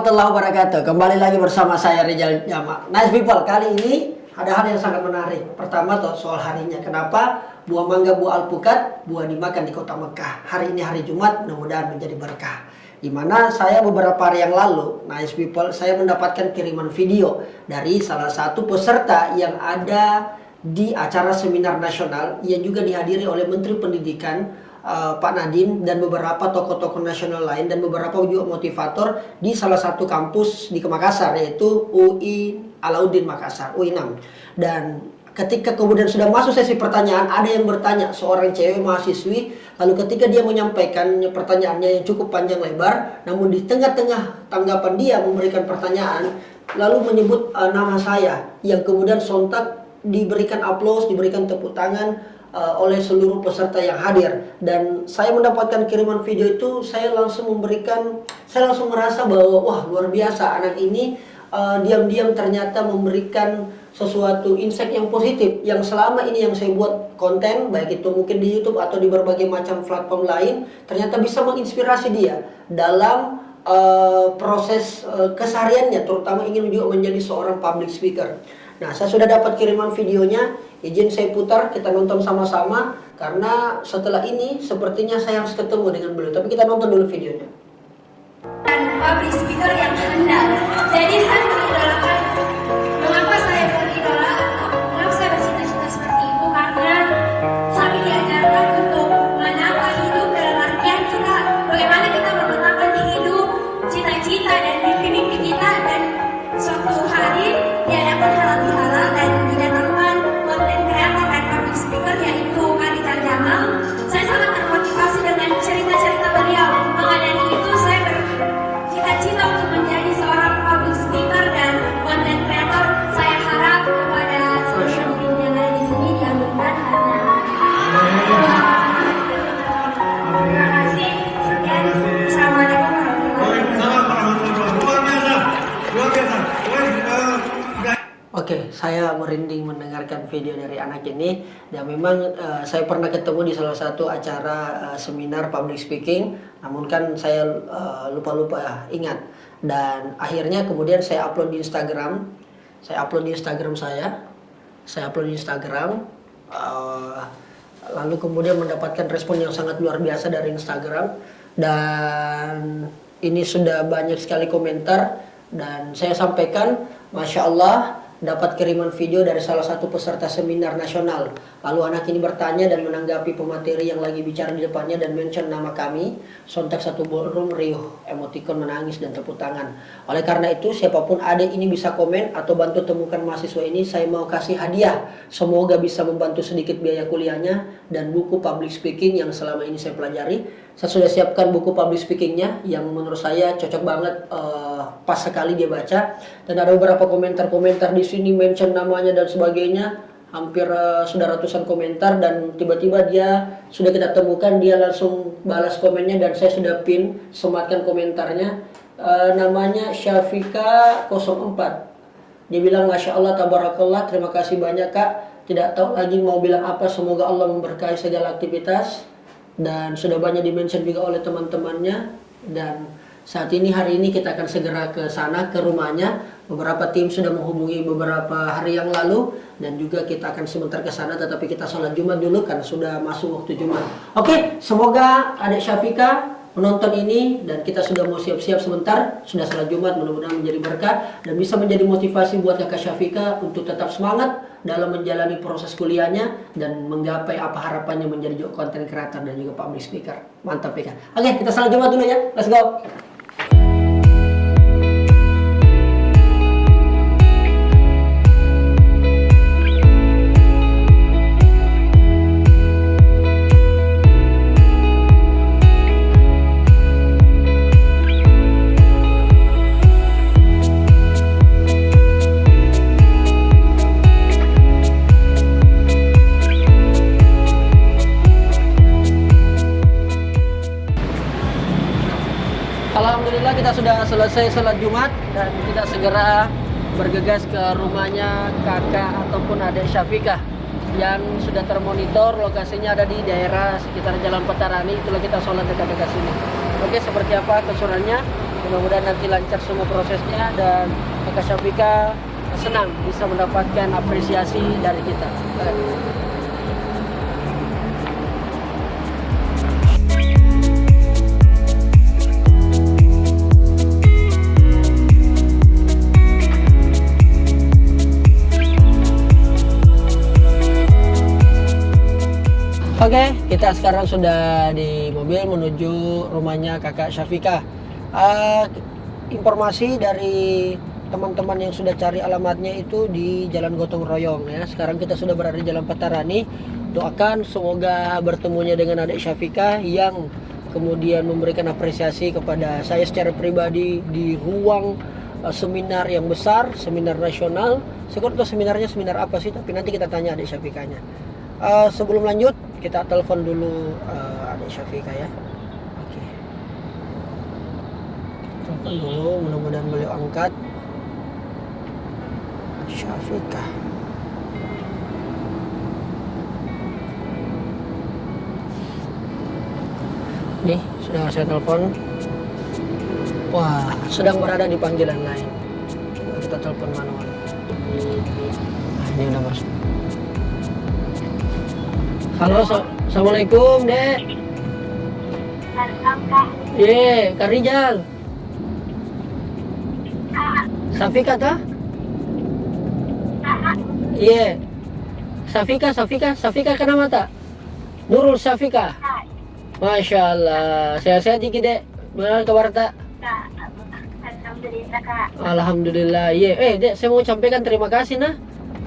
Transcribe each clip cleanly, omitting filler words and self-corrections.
warahmatullahi wabarakatuh. Kembali lagi bersama saya Rizal Jamal. Nice people, kali ini ada hal yang sangat menarik. Pertama soal harinya. Kenapa buah mangga, buah alpukat, buah dimakan di kota Mekah. Hari ini hari Jumat, mudah-mudahan menjadi berkah. Dimana saya beberapa hari yang lalu, nice people, saya mendapatkan kiriman video dari salah satu peserta yang ada di acara seminar nasional yang juga dihadiri oleh Menteri Pendidikan Pak Nadiem dan beberapa tokoh-tokoh nasional lain dan beberapa juga motivator di salah satu kampus di Makassar, yaitu UI Alauddin Makassar, UI 6. Dan ketika kemudian sudah masuk sesi pertanyaan, ada yang bertanya, seorang cewek mahasiswi, lalu ketika dia menyampaikan pertanyaannya yang cukup panjang lebar, namun di tengah-tengah tanggapan dia memberikan pertanyaan, lalu menyebut nama saya, yang kemudian sontak diberikan aplaus, diberikan tepuk tangan oleh seluruh peserta yang hadir. Dan saya mendapatkan kiriman video itu, saya langsung merasa bahwa wah, luar biasa anak ini diam-diam ternyata memberikan sesuatu insight yang positif yang selama ini yang saya buat konten, baik itu mungkin di YouTube atau di berbagai macam platform lain, ternyata bisa menginspirasi dia dalam proses kesehariannya, terutama ingin juga menjadi seorang public speaker. Nah, saya sudah dapat kiriman videonya, izin saya putar, kita nonton sama-sama, karena setelah ini sepertinya saya harus ketemu dengan beliau. Tapi kita nonton dulu videonya. Dan public speaker yang handal. Jadi saya mengidolakan, mengapa saya beridola, mengapa saya bercita-cita seperti itu, karena kami diajarkan untuk menata hidup dalam artian kita, bagaimana kita menetapkan di hidup cita-cita dan mimpi-mimpi kita, dan suatu hari diadakan halal bihalal dan didatangkan konten kreator dan public speaker yaitu Karita Jamal. Saya sangat termotivasi dengan cerita-cerita beliau. Maka dari itu saya bercita-cita untuk menjadi seorang public speaker dan konten kreator. Saya harap kepada seluruh tim yang ada di sini diaminkan karena terima kasih. Sekian. Assalamualaikum Oke, saya merinding mendengarkan video dari anak ini. Dan memang saya pernah ketemu di salah satu acara seminar public speaking, namun kan saya lupa-lupa ingat. Dan akhirnya kemudian saya upload di Instagram. Saya upload di Instagram lalu kemudian mendapatkan respon yang sangat luar biasa dari Instagram. Dan ini sudah banyak sekali komentar. Dan saya sampaikan, Masya Allah, dapat kiriman video dari salah satu peserta seminar nasional. Lalu anak ini bertanya dan menanggapi pemateri yang lagi bicara di depannya dan mention nama kami. Sontak satu ballroom riuh, emoticon menangis dan tepuk tangan. Oleh karena itu, siapapun adik ini bisa komen atau bantu temukan mahasiswa ini. Saya mau kasih hadiah. Semoga bisa membantu sedikit biaya kuliahnya dan buku public speaking yang selama ini saya pelajari. Saya sudah siapkan buku public speakingnya yang menurut saya cocok banget, pas sekali dia baca. Dan ada beberapa komentar-komentar di sini, mention namanya dan sebagainya. Hampir sudah ratusan komentar, dan tiba-tiba dia sudah kita temukan, dia langsung balas komennya dan saya sudah pin, sematkan komentarnya. Namanya Syafika 04. Dia bilang, Masya Allah, tabarakallah, terima kasih banyak kak. Tidak tahu lagi mau bilang apa, semoga Allah memberkahi segala aktivitas. Dan sudah banyak dimention juga oleh teman-temannya. Dan saat ini, hari ini kita akan segera ke sana, ke rumahnya. Beberapa tim sudah menghubungi beberapa hari yang lalu. Dan juga kita akan sebentar ke sana, tetapi kita sholat Jumat dulu karena sudah masuk waktu Jumat. Oke, semoga adik Syafika menonton ini dan kita sudah mau siap-siap sebentar. Sudah sholat Jumat, mudah-mudahan menjadi berkah dan bisa menjadi motivasi buat kakak Syafika untuk tetap semangat dalam menjalani proses kuliahnya dan menggapai apa harapannya menjadi content creator dan juga public speaker. Mantap Pika. Oke, kita sholat Jumat dulu ya. Let's go. Alhamdulillah kita sudah selesai sholat Jumat dan kita segera bergegas ke rumahnya kakak ataupun adik Syafika yang sudah termonitor. Lokasinya ada di daerah sekitar Jalan Petarani. Itulah kita sholat dekat-dekat sini. Oke, seperti apa keseruannya? Mudah-mudahan nanti lancar semua prosesnya dan Kakak Syafika senang bisa mendapatkan apresiasi dari kita. Oke, kita sekarang sudah di mobil menuju rumahnya Kakak Syafika. Informasi dari teman-teman yang sudah cari alamatnya itu di Jalan Gotong Royong ya. Sekarang kita sudah berada di Jalan Petarani. Doakan semoga bertemunya dengan adik Syafika yang kemudian memberikan apresiasi kepada saya secara pribadi di ruang seminar yang besar, seminar nasional. Saya tahu seminarnya seminar apa sih, tapi nanti kita tanya adik Syafikanya. Sebelum lanjut, kita telepon dulu adik Syafika ya. Oke. Telepon dulu, mudah-mudahan beliau angkat. Syafika. Nih, sudah saya telepon. Wah, sedang berada di panggilan lain. Coba kita telepon manual. Nah, ini udah masuk. Halo, assalamualaikum, Dek. Iya, Kak Rijal. Syafika tah? Iya. Syafika kenapa tak? Nurul Syafika. Masya Allah, sehat-sehat dikit, Dek. Benar kabar tak? Alhamdulillah, Kak. Alhamdulillah, iya. Dek, saya mau sampaikan terima kasih nah.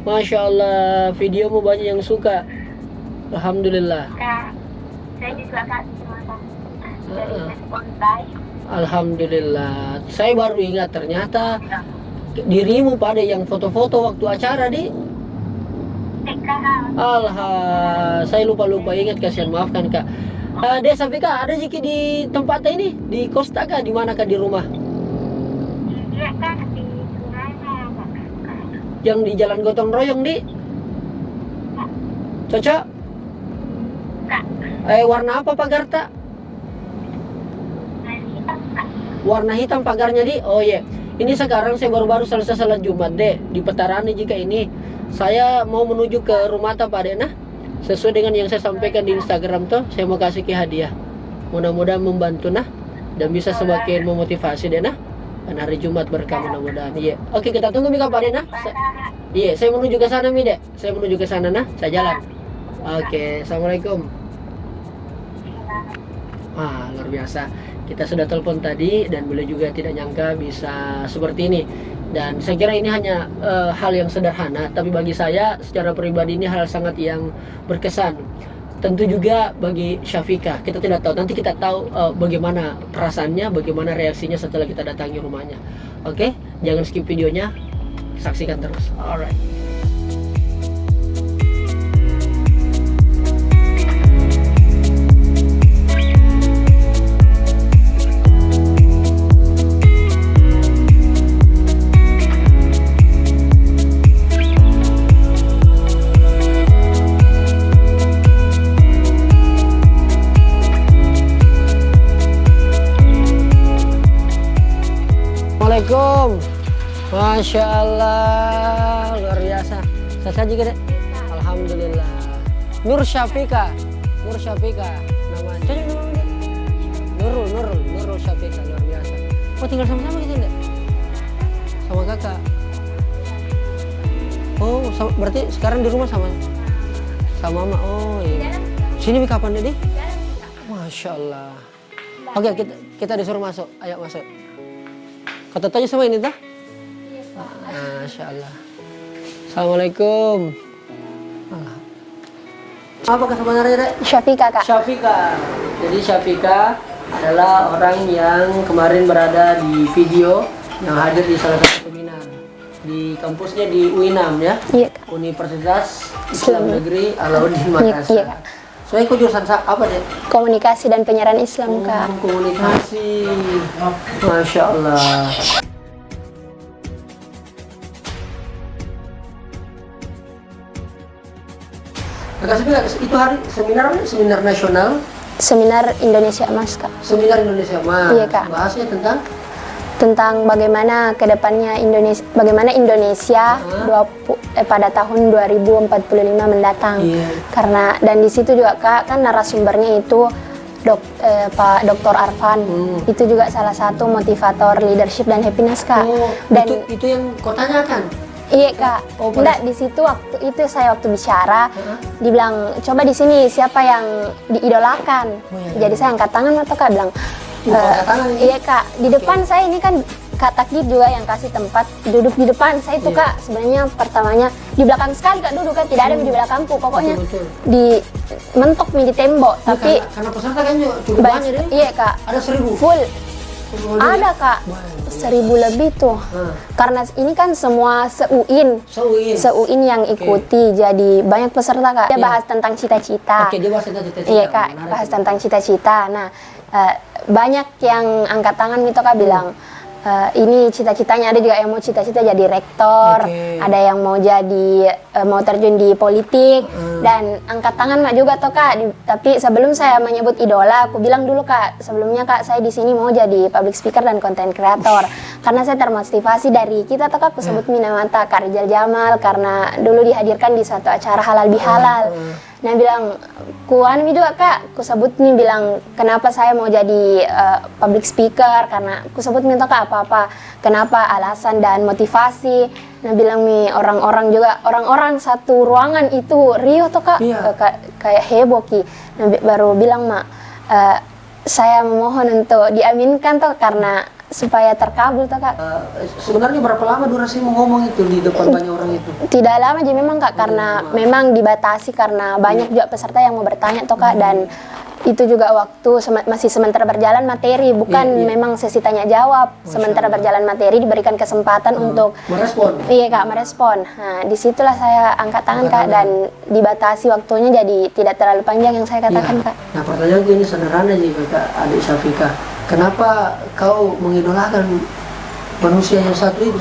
Masya Allah, videomu banyak yang suka. Alhamdulillah. Kak, saya juga Kak terima kasih dari respon baik. Alhamdulillah. Saya baru ingat ternyata dirimu pada yang foto-foto waktu acara di. Saya lupa ingat, kasihan, maafkan Kak. Dek Syafika, ada jiki di tempat ini di Costa kah, di mana Kak, di rumah? Iya Kak, di Suraya. Yang di Jalan Gotong Royong di. Cocok? Kak, Warna apa pagar tak? Warna hitam pagarnya di. Oh iya. Ini sekarang saya baru selesai salat Jumat deh di Petarani jika ini. Saya mau menuju ke rumah Pak Dena. Sesuai dengan yang saya sampaikan di Instagram tuh, saya mau kasih ke hadiah. Mudah-mudahan membantu nah dan bisa semakin memotivasi deh nah. Dan hari Jumat berkah mudah-mudahan. Iya. Oke, kita tunggu Mika Pak Dena. Iya, saya menuju ke sana Mi Dek. Saya menuju ke sana nah, saya jalan. Oke, assalamualaikum. Luar biasa. Kita sudah telepon tadi dan beliau juga tidak nyangka bisa seperti ini. Dan saya kira ini hanya hal yang sederhana, tapi bagi saya secara pribadi ini hal sangat yang berkesan. Tentu juga bagi Syafika, kita tidak tahu. Nanti kita tahu bagaimana perasaannya, bagaimana reaksinya setelah kita datangi rumahnya. Oke, jangan skip videonya, saksikan terus. Alright. Assalamualaikum. Masya Allah, luar biasa. Saya juga deh. Alhamdulillah. Nur Syafika namanya. Cocok namanya. Nurul Syafika, luar biasa. Oh, tinggal sama-sama gitu enggak? Sama kakak. Oh, berarti sekarang di rumah sama mama. Oh iya. Sini kapan deh? Masya Allah. Oke, kita disuruh masuk. Ayo masuk. Kata tanya sama ini dah? Masya Allah. Assalamualaikum. Apa sebenarnya Dek? Syafika Kak. Syafika. Jadi Syafika adalah orang yang kemarin berada di video yang hadir di salah satu seminar di kampusnya di UINAM ya. Iya Kak. Universitas Islam Negeri Alauddin Iya, Makassar. Kak. Soalnya ikut jurusan apa Dek? Komunikasi dan penyiaran Islam Kak. Komunikasi. Masya Allah. Itu hari seminar nasional. Seminar Indonesia Emas Kak. Seminar Indonesia Emas. Iya Kak. Bahasnya tentang tentang bagaimana kedepannya Indonesia pada tahun 2045 mendatang. Karena dan di situ juga Kak kan narasumbernya itu Pak Dr. Arfan. Itu juga salah satu motivator leadership dan happiness Kak. Dan itu yang kau tanyakan? Iya Kak, enggak di situ waktu bicara, dibilang coba di sini siapa yang diidolakan. Jadi saya angkat tangan atau Kak bilang, iya Kak, di depan saya ini kan Kak Takdir juga yang kasih tempat duduk di depan saya itu Kak. Sebenarnya pertamanya di belakang sekali Kak duduk kan, tidak ada di belakangku, pokoknya di mentok di tembok. Tapi karena peserta kan cukup banyak deh. Iya Kak, ada 1000 full. Ada Kak, 1000 lebih tuh. Karena ini kan semua seuin yang ikuti, jadi banyak peserta Kak. Dia bahas tentang cita-cita. Oke, dia bahas tentang cita-cita. Iya Kak, bahas tentang cita-cita. Nah, banyak yang angkat tangan gitu Kak bilang, ini cita-citanya, ada juga yang mau cita-cita jadi rektor, ada yang mau mau terjun di politik, dan angkat tangan Mak juga toh Kak. Tapi sebelum saya menyebut idola, aku bilang dulu Kak, sebelumnya Kak saya di sini mau jadi public speaker dan content creator, karena saya termotivasi dari kita toh Kak, aku sebut Minamata Kak Rizal Jamal, karena dulu dihadirkan di satu acara halal bihalal. Nah bilang, kuan juga Kak, ku sebut nih bilang kenapa saya mau jadi public speaker, karena ku sebut minta Kak apa-apa, kenapa alasan dan motivasi. Nah bilang nih orang-orang satu ruangan itu Rio tuh Kak, kayak heboh Ki. Nah baru bilang Mak, saya memohon untuk diaminkan tuh karena supaya terkabul tuh Kak. Sebenarnya berapa lama durasi mau ngomong itu di depan banyak orang itu? Tidak lama aja memang Kak, karena memang dibatasi karena banyak juga peserta yang mau bertanya tuh Kak, dan itu juga waktu masih sementara berjalan materi, bukan memang sesi tanya jawab. Sementara berjalan materi diberikan kesempatan untuk merespon. Iya Kak, merespon. Nah disitulah saya angkat tangan Kak, dan dibatasi waktunya jadi tidak terlalu panjang yang saya katakan Kak. Nah pertanyaanku ini sederhana nih Kak Adik Syafika, kenapa kau mengidolakan manusia yang satu itu?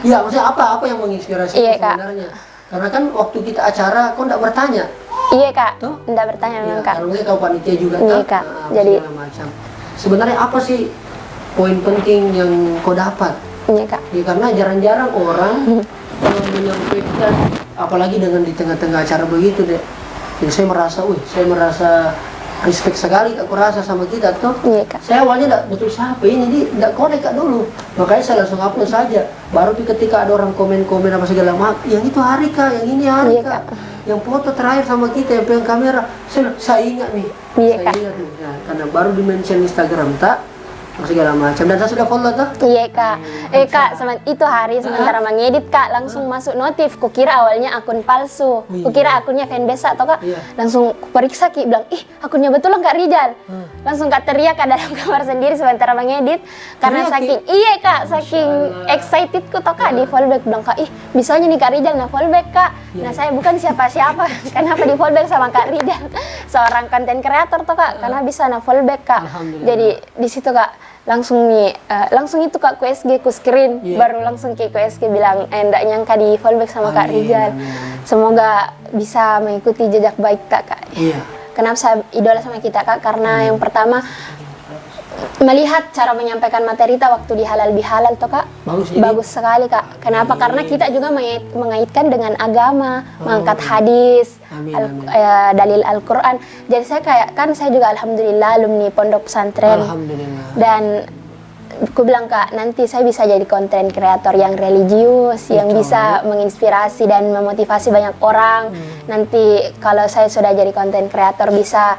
Iya, maksudnya apa yang menginspirasi sebenarnya? Karena kan waktu kita acara kau tidak bertanya. Iya Kak, tidak bertanya memang Kak. Kalau kau panitia juga iya, Kak. Jadi macam. Sebenarnya apa sih poin penting yang kau dapat? Iya Kak. Ya, karena jarang-jarang orang menyampaikan, apalagi dengan di tengah-tengah acara begitu deh. Jadi saya merasa respect sekali Kak, kurasa sama kita tuh. Iya Kak. Saya awalnya tidak betul siapa ini, jadi tidak connect Kak dulu. Makanya saya langsung upload saja. Baru ketika ada orang komen-komen apa segala macam, yang itu hari Kak, yang ini hari Kak. Yang foto terakhir sama kita, yang pegang kamera, saya ingat nih. Saya ingat nih. Nah, karena baru di-mention Instagram tak, segala macam, dan saya sudah follow tuh. Iya Kak. Kak, itu hari sementara mengedit Kak, langsung masuk notif. Kukira awalnya akun palsu. Kukira akunnya fanbase atau Kak. Langsung periksa Ki, bilang, ih akunnya betul Kak Rizal. Langsung Kak teriak Kak dalam kamar sendiri sementara mengedit. Karena saking, iya Kak, saking excitedku toh Kak di fallback. Bilang Kak, ih bisanya nih Kak Rizal nah fallback Kak. Nah saya bukan siapa-siapa, kenapa di fallback sama Kak Rizal, seorang content creator toh Kak, karena bisa nah fallback Kak. Jadi di situ Kak langsung itu Kak QSG ku screen, baru langsung ke QSG bilang enggak nyangka di fallback sama Kak Rizal. Semoga bisa mengikuti jejak baik Kak. Kenapa saya idola sama kita Kak? Karena yang pertama melihat cara menyampaikan materi kita waktu di halal bihalal toh Kak, bagus sekali Kak. Kenapa? Karena kita juga mengaitkan dengan agama, mengangkat hadis, dalil Al-Quran. Jadi saya juga alhamdulillah alumni pondok pesantren. Dan aku bilang Kak, nanti saya bisa jadi konten kreator yang religius, yang bisa menginspirasi dan memotivasi banyak orang. Nanti kalau saya sudah jadi konten kreator bisa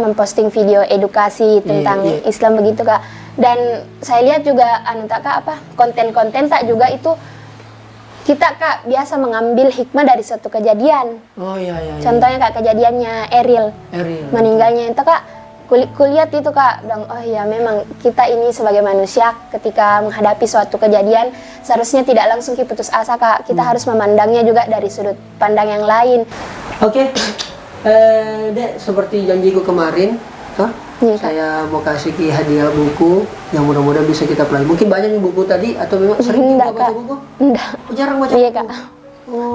memposting video edukasi tentang Islam begitu Kak. Dan saya lihat juga konten-konten tak juga itu kita Kak biasa mengambil hikmah dari suatu kejadian. Contohnya Kak kejadiannya Eril meninggalnya itu Kak, kulihat itu Kak, bilang oh ya memang kita ini sebagai manusia ketika menghadapi suatu kejadian seharusnya tidak langsung putus asa Kak. Kita harus memandangnya juga dari sudut pandang yang lain. Oke. Dek, seperti janjiku kemarin, saya mau kasih hadiah buku yang mudah-mudahan bisa kita pelajari. Mungkin banyak nih buku tadi, atau memang sering juga baca buku? Enggak. Jarang baca buku? Kak.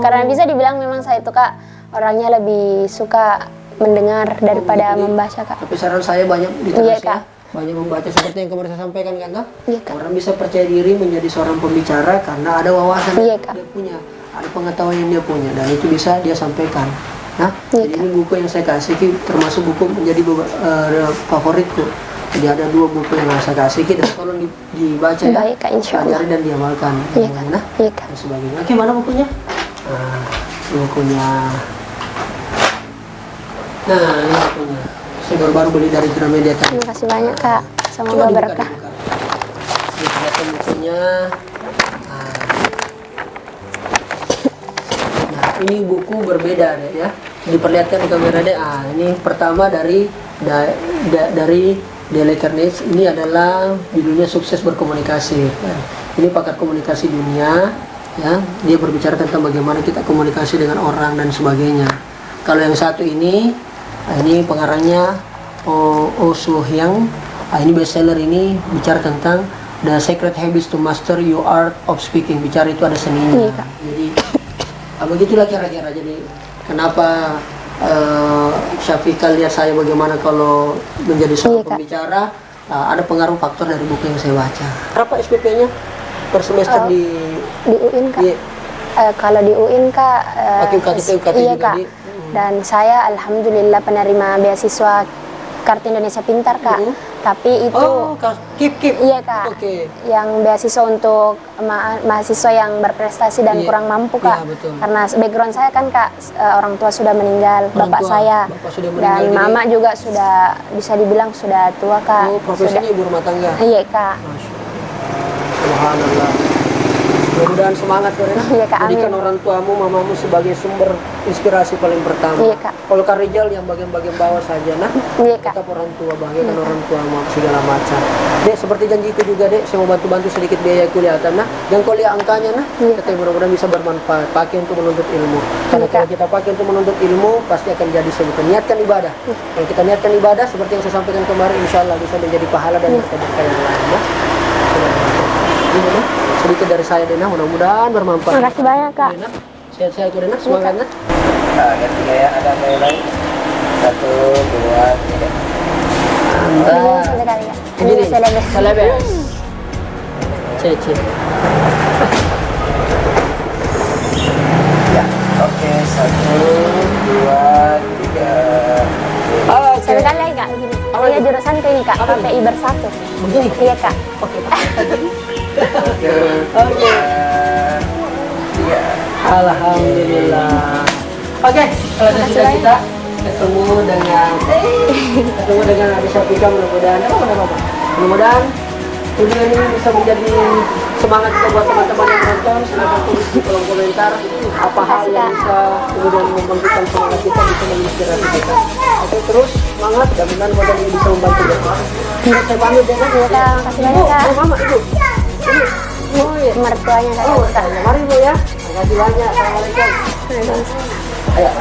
Karena bisa dibilang memang saya itu Kak, orangnya lebih suka mendengar daripada membaca Kak. Tapi saran saya banyak di Kak. banyak membaca seperti yang kemarin saya sampaikan kan, toh? Iya, Kak. Orang bisa percaya diri menjadi seorang pembicara karena ada wawasan Iya, yang Kak. dia punya, ada pengetahuan yang dia punya, dan itu bisa dia sampaikan. Nah, Iya, jadi Kak. ini buku yang saya kasih Ki, termasuk buku menjadi favoritku. Jadi ada 2 buku yang saya kasih Ki, dan tolong dibaca ya. Baik, Kak, insya Allah. Pelajari dan diamalkan. Iya, Kak. semuanya, nah, Iya, Kak. dan sebagainya. Oke, mana bukunya? Nah, ini bukunya. Nah, ini bukunya. Saya baru beli dari Gramedia tadi. Terima kasih banyak, Kak. Coba Semoga dibuka, berkah. dibuka. Diperlihatkan bukunya. Nah, ini buku berbeda deh ya. Diperlihatkan di kamera deh. Ini pertama dari Dale Carnegie. Ini adalah judulnya Sukses Berkomunikasi. Ya. Ini pakar komunikasi dunia. Ya, dia berbicara tentang bagaimana kita komunikasi dengan orang dan sebagainya. Kalau yang satu ini pengarangnya Oh Hyang. Ini bestseller, ini bicara tentang The Secret Habits to Master Your Art of Speaking. Bicara itu ada seninya. Iya, Kak. Jadi begitulah kira-kira. Jadi kenapa Syafika lihat saya bagaimana kalau menjadi seorang Iya, Kak. pembicara, ada pengaruh faktor dari buku yang saya baca. Berapa SPP-nya per semester di Di UIN, Kak. Iya. Kalau di UIN, Kak, UKT iya, juga Kak. di- Dan saya alhamdulillah penerima beasiswa Kartu Indonesia Pintar, Kak. Tapi itu keep. iya, Kak. Oke. Yang beasiswa untuk mahasiswa yang berprestasi dan Iya. kurang mampu, Iya, Kak. betul. Karena background saya kan, Kak, orang tua sudah meninggal, Orang bapak tua, saya. bapak sudah meninggal, Dan jadi- mama juga sudah bisa dibilang sudah tua, Kak. Profesinya Sudah- ibu rumah tangga. Iya, Kak. Masya Allah. Subhanallah. Mudah-mudahan semangat Korina. Iya, Kak, amin. Jadikan orang tuamu, mamamu sebagai sumber inspirasi paling pertama. Iya, Kak. Kalau Kak Rijal yang bagian-bagian bawah saja, nah, Iya, Kak. tetap orang tua, bahagiakan orang tua segala macam. Dek, seperti janjiku juga, Dek, saya mau bantu-bantu sedikit biaya kuliah. Nah, yang kuliah angkanya, nah, Iya, kita mudah-mudahan bisa bermanfaat, pakai untuk menuntut ilmu. Karena Iya, kalau Kak. kita pakai untuk menuntut ilmu, pasti akan jadi sebutan. Niatkan ibadah. Kalau kita niatkan ibadah, seperti yang saya sampaikan kemarin, insya Allah bisa menjadi pahala dan berkah yang lain. Nah. Ini, nah, sedikit dari saya, Dena, mudah-mudahan bermanfaat. Terima kasih banyak, Kak. Dena, sehat-sehat, Dena, semangatnya. Nah, yang 3 ya, ada yang lain. 1, 2, 3. Ini sudah kali, Kak. Ini Ini selebes. selebes. Cece. Ya, oke. 1, 2, 3. Oke. Satu kali lagi, Kak. Begini. Apa Iya, itu? jurusan ke ini, Kak. Apa itu? KPI bersatu. Begini. Iya, Kak. Oke. 1, 2, 3. Alhamdulillah. Oke, kalau Makasih sudah banyak. kita ketemu dengan Adi Syafika, mudah-mudahan mudah-mudahan video ini bisa menjadi semangat juga buat teman-teman yang menonton. Silahkan tulis di kolom komentar apa hal yang bisa kemudian membangkitkan semangat kita, bisa menginspirasi kita. Oke, terus semangat, dan mudah-mudahan modal ini bisa membantu kita. Saya pamit ya, Kak. Iya, Kak. Makasih banyak, Kak. Mama, Ibu. Oh, iya. Mertuanya, Kak. Oh, mari Bu ya. Terima kasih banyak. Assalamualaikum. Ayo.